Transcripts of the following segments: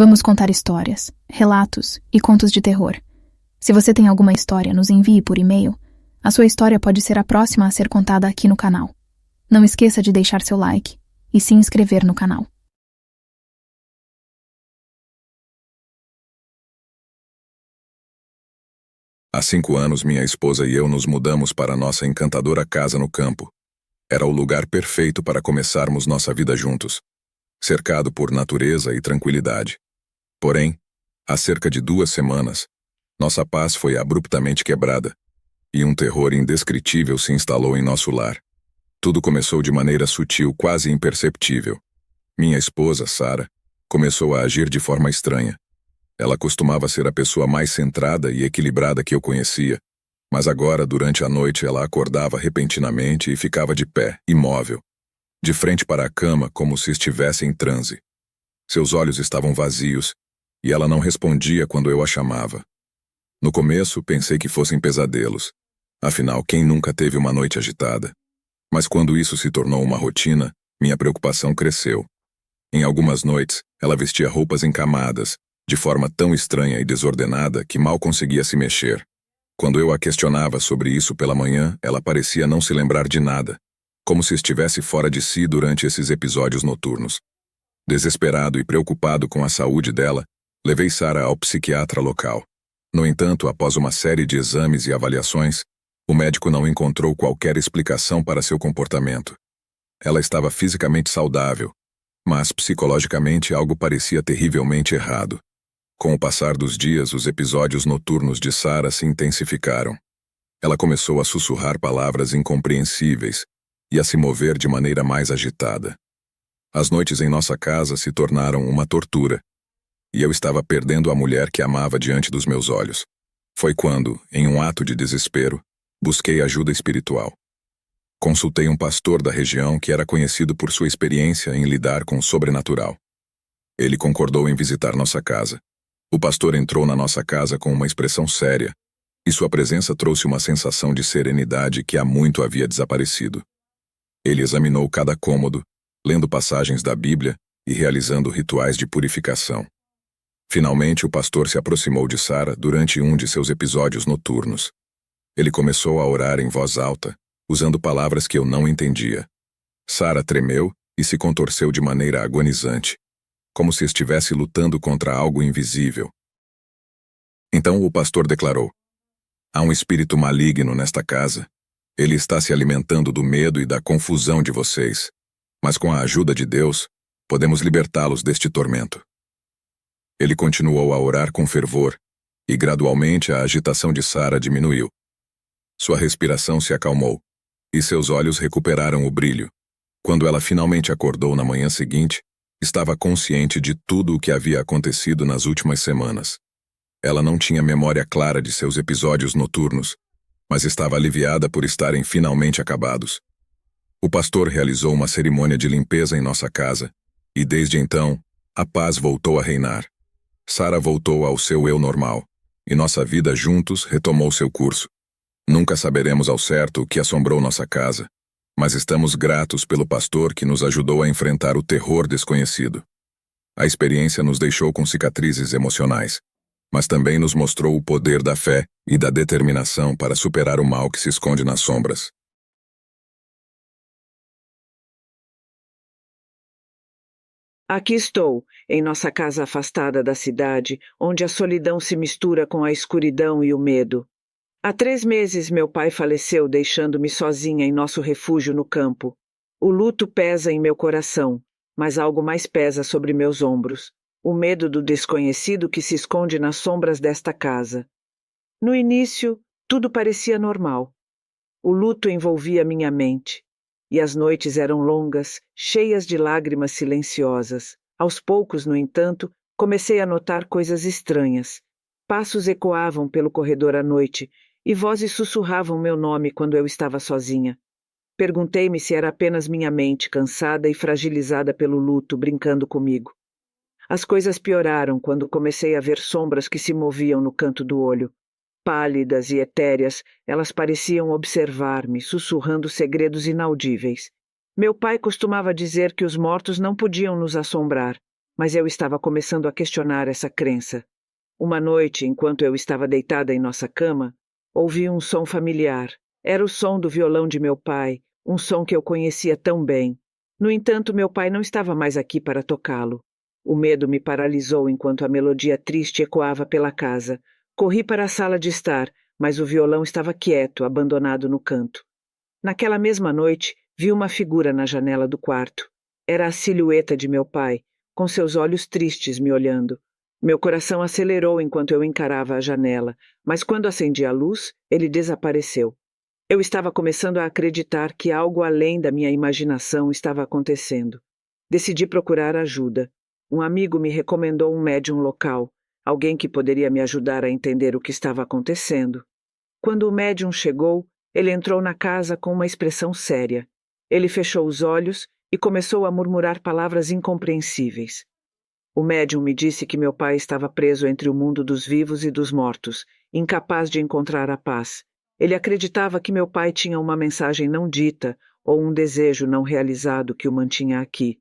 Vamos contar histórias, relatos e contos de terror. Se você tem alguma história, nos envie por e-mail. A sua história pode ser a próxima a ser contada aqui no canal. Não esqueça de deixar seu like e se inscrever no canal. Há 5 anos, minha esposa e eu nos mudamos para nossa encantadora casa no campo. Era o lugar perfeito para começarmos nossa vida juntos, cercado por natureza e tranquilidade. Porém, há cerca de 2 semanas, nossa paz foi abruptamente quebrada, e um terror indescritível se instalou em nosso lar. Tudo começou de maneira sutil, quase imperceptível. Minha esposa, Sara, começou a agir de forma estranha. Ela costumava ser a pessoa mais centrada e equilibrada que eu conhecia, mas agora, durante a noite, ela acordava repentinamente e ficava de pé, imóvel, de frente para a cama como se estivesse em transe. Seus olhos estavam vazios, e ela não respondia quando eu a chamava. No começo, pensei que fossem pesadelos. Afinal, quem nunca teve uma noite agitada? Mas quando isso se tornou uma rotina, minha preocupação cresceu. Em algumas noites, ela vestia roupas encamadas, de forma tão estranha e desordenada que mal conseguia se mexer. Quando eu a questionava sobre isso pela manhã, ela parecia não se lembrar de nada, como se estivesse fora de si durante esses episódios noturnos. Desesperado e preocupado com a saúde dela, levei Sara ao psiquiatra local. No entanto, após uma série de exames e avaliações, o médico não encontrou qualquer explicação para seu comportamento. Ela estava fisicamente saudável, mas psicologicamente algo parecia terrivelmente errado. Com o passar dos dias, os episódios noturnos de Sara se intensificaram. Ela começou a sussurrar palavras incompreensíveis e a se mover de maneira mais agitada. As noites em nossa casa se tornaram uma tortura, e eu estava perdendo a mulher que amava diante dos meus olhos. Foi quando, em um ato de desespero, busquei ajuda espiritual. Consultei um pastor da região que era conhecido por sua experiência em lidar com o sobrenatural. Ele concordou em visitar nossa casa. O pastor entrou na nossa casa com uma expressão séria, e sua presença trouxe uma sensação de serenidade que há muito havia desaparecido. Ele examinou cada cômodo, lendo passagens da Bíblia e realizando rituais de purificação. Finalmente, o pastor se aproximou de Sara durante um de seus episódios noturnos. Ele começou a orar em voz alta, usando palavras que eu não entendia. Sara tremeu e se contorceu de maneira agonizante, como se estivesse lutando contra algo invisível. Então o pastor declarou: "Há um espírito maligno nesta casa. Ele está se alimentando do medo e da confusão de vocês. Mas com a ajuda de Deus, podemos libertá-los deste tormento." Ele continuou a orar com fervor, e gradualmente a agitação de Sara diminuiu. Sua respiração se acalmou, e seus olhos recuperaram o brilho. Quando ela finalmente acordou na manhã seguinte, estava consciente de tudo o que havia acontecido nas últimas semanas. Ela não tinha memória clara de seus episódios noturnos, mas estava aliviada por estarem finalmente acabados. O pastor realizou uma cerimônia de limpeza em nossa casa, e desde então, a paz voltou a reinar. Sara voltou ao seu eu normal, e nossa vida juntos retomou seu curso. Nunca saberemos ao certo o que assombrou nossa casa, mas estamos gratos pelo pastor que nos ajudou a enfrentar o terror desconhecido. A experiência nos deixou com cicatrizes emocionais, mas também nos mostrou o poder da fé e da determinação para superar o mal que se esconde nas sombras. Aqui estou, em nossa casa afastada da cidade, onde a solidão se mistura com a escuridão e o medo. Há 3 meses meu pai faleceu, deixando-me sozinha em nosso refúgio no campo. O luto pesa em meu coração, mas algo mais pesa sobre meus ombros: o medo do desconhecido que se esconde nas sombras desta casa. No início, tudo parecia normal. O luto envolvia minha mente, e as noites eram longas, cheias de lágrimas silenciosas. Aos poucos, no entanto, comecei a notar coisas estranhas. Passos ecoavam pelo corredor à noite, e vozes sussurravam meu nome quando eu estava sozinha. Perguntei-me se era apenas minha mente, cansada e fragilizada pelo luto, brincando comigo. As coisas pioraram quando comecei a ver sombras que se moviam no canto do olho. Pálidas e etéreas, elas pareciam observar-me, sussurrando segredos inaudíveis. Meu pai costumava dizer que os mortos não podiam nos assombrar, mas eu estava começando a questionar essa crença. Uma noite, enquanto eu estava deitada em nossa cama, ouvi um som familiar. Era o som do violão de meu pai, um som que eu conhecia tão bem. No entanto, meu pai não estava mais aqui para tocá-lo. O medo me paralisou enquanto a melodia triste ecoava pela casa. Corri para a sala de estar, mas o violão estava quieto, abandonado no canto. Naquela mesma noite, vi uma figura na janela do quarto. Era a silhueta de meu pai, com seus olhos tristes me olhando. Meu coração acelerou enquanto eu encarava a janela, mas quando acendi a luz, ele desapareceu. Eu estava começando a acreditar que algo além da minha imaginação estava acontecendo. Decidi procurar ajuda. Um amigo me recomendou um médium local, alguém que poderia me ajudar a entender o que estava acontecendo. Quando o médium chegou, ele entrou na casa com uma expressão séria. Ele fechou os olhos e começou a murmurar palavras incompreensíveis. O médium me disse que meu pai estava preso entre o mundo dos vivos e dos mortos, incapaz de encontrar a paz. Ele acreditava que meu pai tinha uma mensagem não dita ou um desejo não realizado que o mantinha aqui.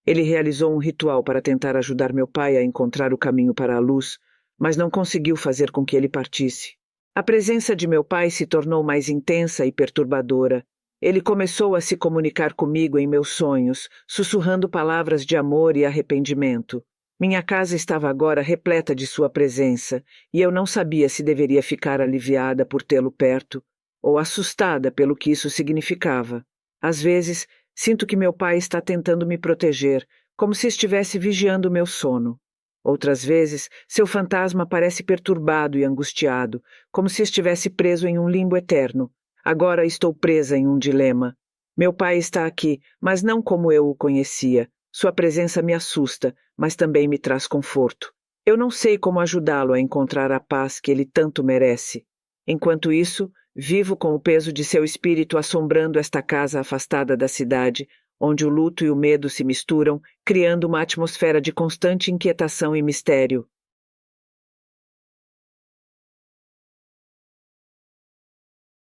Ele realizou um ritual para tentar ajudar meu pai a encontrar o caminho para a luz, mas não conseguiu fazer com que ele partisse. A presença de meu pai se tornou mais intensa e perturbadora. Ele começou a se comunicar comigo em meus sonhos, sussurrando palavras de amor e arrependimento. Minha casa estava agora repleta de sua presença, e eu não sabia se deveria ficar aliviada por tê-lo perto ou assustada pelo que isso significava. Às vezes, sinto que meu pai está tentando me proteger, como se estivesse vigiando o meu sono. Outras vezes, seu fantasma parece perturbado e angustiado, como se estivesse preso em um limbo eterno. Agora estou presa em um dilema. Meu pai está aqui, mas não como eu o conhecia. Sua presença me assusta, mas também me traz conforto. Eu não sei como ajudá-lo a encontrar a paz que ele tanto merece. Enquanto isso, vivo com o peso de seu espírito assombrando esta casa afastada da cidade, onde o luto e o medo se misturam, criando uma atmosfera de constante inquietação e mistério.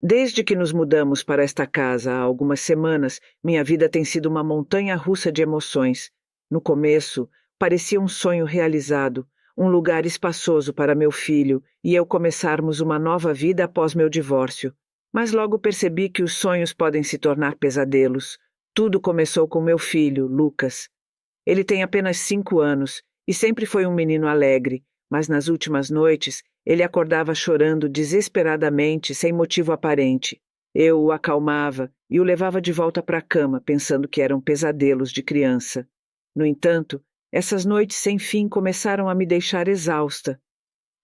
Desde que nos mudamos para esta casa há algumas semanas, minha vida tem sido uma montanha-russa de emoções. No começo, parecia um sonho realizado, um lugar espaçoso para meu filho e eu começarmos uma nova vida após meu divórcio. Mas logo percebi que os sonhos podem se tornar pesadelos. Tudo começou com meu filho, Lucas. Ele tem apenas 5 anos e sempre foi um menino alegre, mas nas últimas noites ele acordava chorando desesperadamente, sem motivo aparente. Eu o acalmava e o levava de volta para a cama, pensando que eram pesadelos de criança. No entanto, essas noites sem fim começaram a me deixar exausta.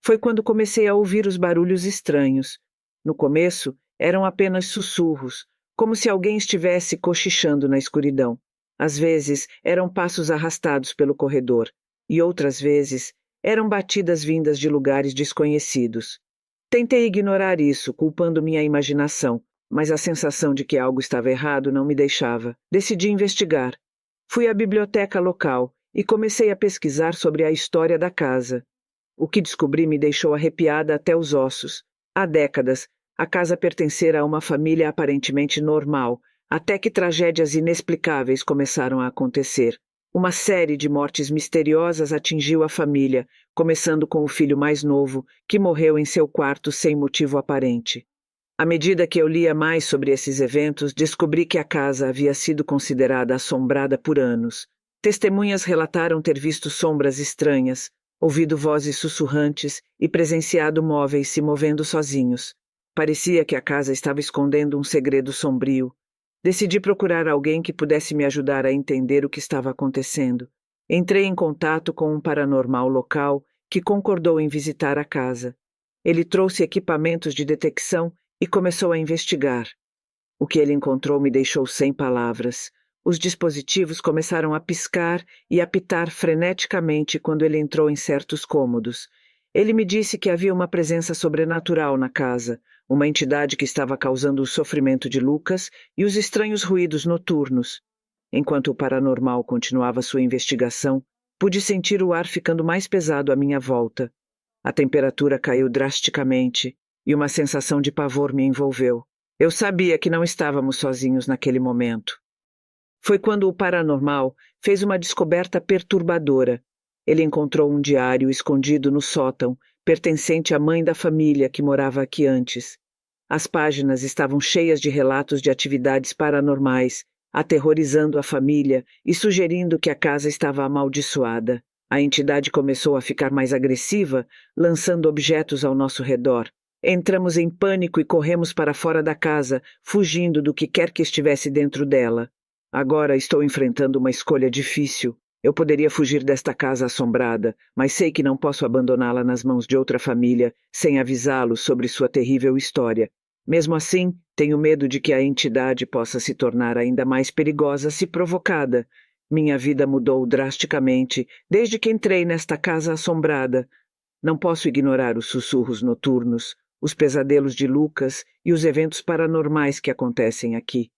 Foi quando comecei a ouvir os barulhos estranhos. No começo, eram apenas sussurros, como se alguém estivesse cochichando na escuridão. Às vezes, eram passos arrastados pelo corredor, e outras vezes, eram batidas vindas de lugares desconhecidos. Tentei ignorar isso, culpando minha imaginação, mas a sensação de que algo estava errado não me deixava. Decidi investigar. Fui à biblioteca local e comecei a pesquisar sobre a história da casa. O que descobri me deixou arrepiada até os ossos. Há décadas, a casa pertencera a uma família aparentemente normal, até que tragédias inexplicáveis começaram a acontecer. Uma série de mortes misteriosas atingiu a família, começando com o filho mais novo, que morreu em seu quarto sem motivo aparente. À medida que eu lia mais sobre esses eventos, descobri que a casa havia sido considerada assombrada por anos. Testemunhas relataram ter visto sombras estranhas, ouvido vozes sussurrantes e presenciado móveis se movendo sozinhos. Parecia que a casa estava escondendo um segredo sombrio. Decidi procurar alguém que pudesse me ajudar a entender o que estava acontecendo. Entrei em contato com um paranormal local que concordou em visitar a casa. Ele trouxe equipamentos de detecção e começou a investigar. O que ele encontrou me deixou sem palavras. Os dispositivos começaram a piscar e apitar freneticamente quando ele entrou em certos cômodos. Ele me disse que havia uma presença sobrenatural na casa, uma entidade que estava causando o sofrimento de Lucas e os estranhos ruídos noturnos. Enquanto o paranormal continuava sua investigação, pude sentir o ar ficando mais pesado à minha volta. A temperatura caiu drasticamente e uma sensação de pavor me envolveu. Eu sabia que não estávamos sozinhos naquele momento. Foi quando o paranormal fez uma descoberta perturbadora. Ele encontrou um diário escondido no sótão, pertencente à mãe da família que morava aqui antes. As páginas estavam cheias de relatos de atividades paranormais, aterrorizando a família e sugerindo que a casa estava amaldiçoada. A entidade começou a ficar mais agressiva, lançando objetos ao nosso redor. Entramos em pânico e corremos para fora da casa, fugindo do que quer que estivesse dentro dela. Agora estou enfrentando uma escolha difícil. Eu poderia fugir desta casa assombrada, mas sei que não posso abandoná-la nas mãos de outra família sem avisá-los sobre sua terrível história. Mesmo assim, tenho medo de que a entidade possa se tornar ainda mais perigosa se provocada. Minha vida mudou drasticamente desde que entrei nesta casa assombrada. Não posso ignorar os sussurros noturnos, os pesadelos de Lucas e os eventos paranormais que acontecem aqui.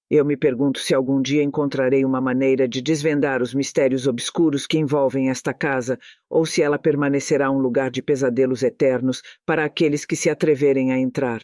Eu me pergunto se algum dia encontrarei uma maneira de desvendar os mistérios obscuros que envolvem esta casa, ou se ela permanecerá um lugar de pesadelos eternos para aqueles que se atreverem a entrar.